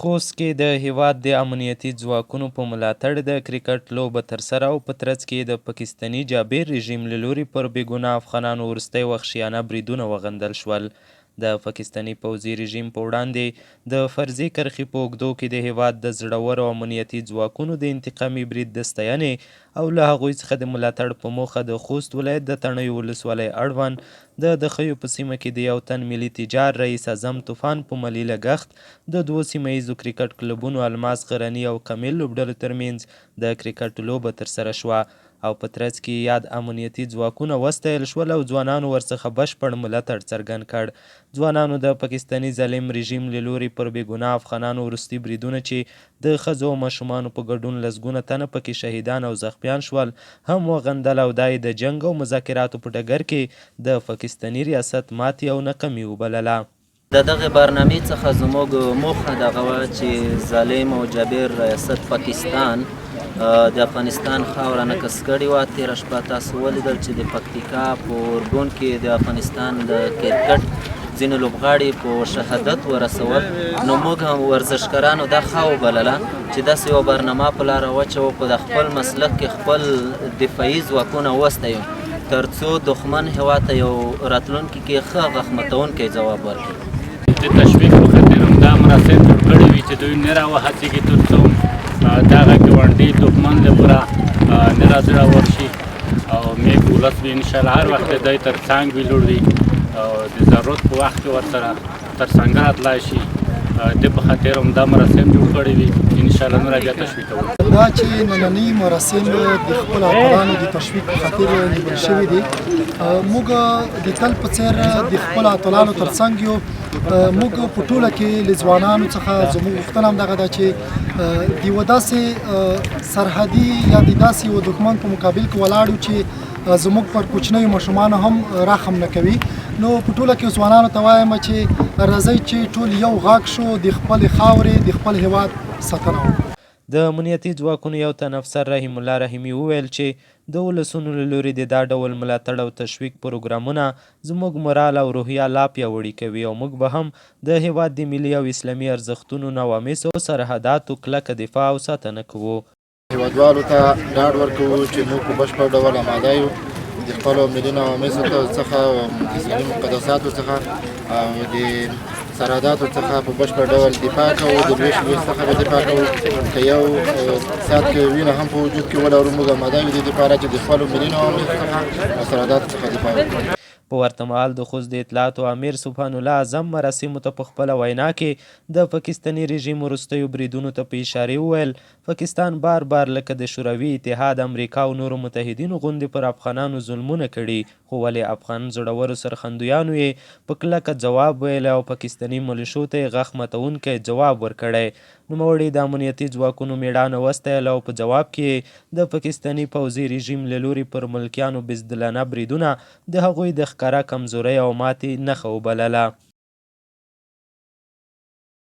خوست کې د هیواد د امنیتي ځواکونو په ملاتړ د کرکټ لوبه ترسره او په ترڅ کې د پاکستاني جابر رژیم له لوري پر بېګناه افغانانو وروستی وحشیانه بریدونه وغندل شول. د پاکستاني پوځي رژیم په وړاندې د فرضي کرښې په اوږدو کې د هیواد د زړورو امنیتي ځواکونو د انتقامي برید د ستاینې او له هغوی څخه د ملاتړ په موخه د خوست ولایت د تڼیو ولسوالۍ اړوند د دخیو په سیمه کې د یو تن ملي تجار رئیس اعظم طوفان په ملي لګښت د دوو سیمه ییزو کرکټ کلبونو الماس غرني او کمیل لوبډلو ترمنځ د کرکټ لوبه ترسره شوه او په ترڅ کې یاد امنیتي ځواکونه وستایل شول او ځوانانو ورڅخه بشپړ ملاتړ څرګند کړ. ځوانانو د پاکستاني ظالم رژیم له لوري پر بېګناه افغانانو وروستي بریدونه چې د ښځو او ماشومانو په ګډون لسګونه تنه پکې شهیدان او زخمیان شول هم وغندل او دا یې د جنګ او مذاکراتو په ډګر کې د پاکستاني ریاست ماتې او ناکامي وبلله. د دغه برنامې څخه زموږ موخه دغه وه چې ظالم او جابر ریاست پاکستان د افغانستان خاوره نقص کړې وه. تېره شپه تاسو ولیدل چې د پکتیکا په اورګون کې د افغانستان د کرکټ ځینې لوبغاړي په شهادت ورسول. نو موږ هم ورزشکارانو دا ښه وبلله چې داسې یوه برنامه په لاره واچوو په د خپل مسلک کې خپل دفاعي ځواکونه وستایو تر څو دښمن هېواد ته یو راتلونکي کې ښه غخمتونکی ځواب ورکړي. د تشویق په خاطر همدا مناسب جوړ کړی وي چې دوی نه راوهڅېږي تر څو دغه ګاونډي دښمن لپاره نه راځړاور شي او میک ولس به انشاءالله هر وخت د دوی تر څنګ وي لوړ وي او د ضرورت په وخت کې ورسره تر څنګه راتلی شي د په خاطر همدا مراسم جوړ کړي وي انشاءالله نور بیا تشویق کوو. دا چې نننۍ مراسم د خپل اتلانو د تشویق په خاطر نیول شوي دي، موږ د تل په څېر د خپل اتلانو تر څنګ یو. موږ په ټوله کې له ځوانانو څخه زموږ غوښتنه همدغه ده چې د یوه داسې سرحدي یا د داسې یوه دښمن په مقابل کې ولاړ یو چې زموږ پر کوچنیو ماشومانو هم رحم نه کوي. نو په ټوله کې ځوانانو ته وایم چې راځئ چې ټول یو غږ شو د خپلې خاورې د خپل هیواد ساتنه وکړو. د امنیتي ځواکونو یو تن افسر رحیم الله رحیمي وویل چې د ولسونو له لوري د دا ډول ملاتړ او تشویق پروګرامونه زموږ مورال او روحیه لا پیاوړې کوي او موږ به هم د هیواد د ملي او اسلامي ارزښتونو نواميس او سرحداتو کلکه دفاع او ساتنه کوو. هیوادوالو ته ډاډ ورکوو چې موږ په بشپړ ډول آماده یو د خپلو ملي نواميسو څخه او د اسلامي مقدساتو څخه او د سرحداتو څخه په بشپړ ډول دفاع کوو. د لویش څخه به دفاع کوو که یو ساعت کې وینه هم په وجود کې ولرو موږ آماده یو د دې لپاره چې د خپلو ملي نواميسو څخه او سرحداتو څخه دفاع وکړو. په ورته مهال د خوست د اطلاعاتو امیر سبحان الله اعظم مراسمو ته په خپله وینا کې د پاکستاني رژیم وروستیو بریدونو ته په اشارې وویل پاکستان بار بار لکه د شوروي اتحاد، امریکا او نورو متحدینو غوندې پر افغانانو ظلمونه کړي، خو ولې افغان زړورو سرخندویانو یې په کلکه ځواب ویلی او پاکستاني ملیشو ته یې غخ ماتونکی ځواب ورکړی. نوموړي د امنیتي ځواکونو میړانه وستایله او په جواب کې د پاکستاني پوځي رژیم له لوري پر ملکیانو بزدلانه بریدونه د هغوی د ښکاره کمزورۍ او ماتې نښه وبلله.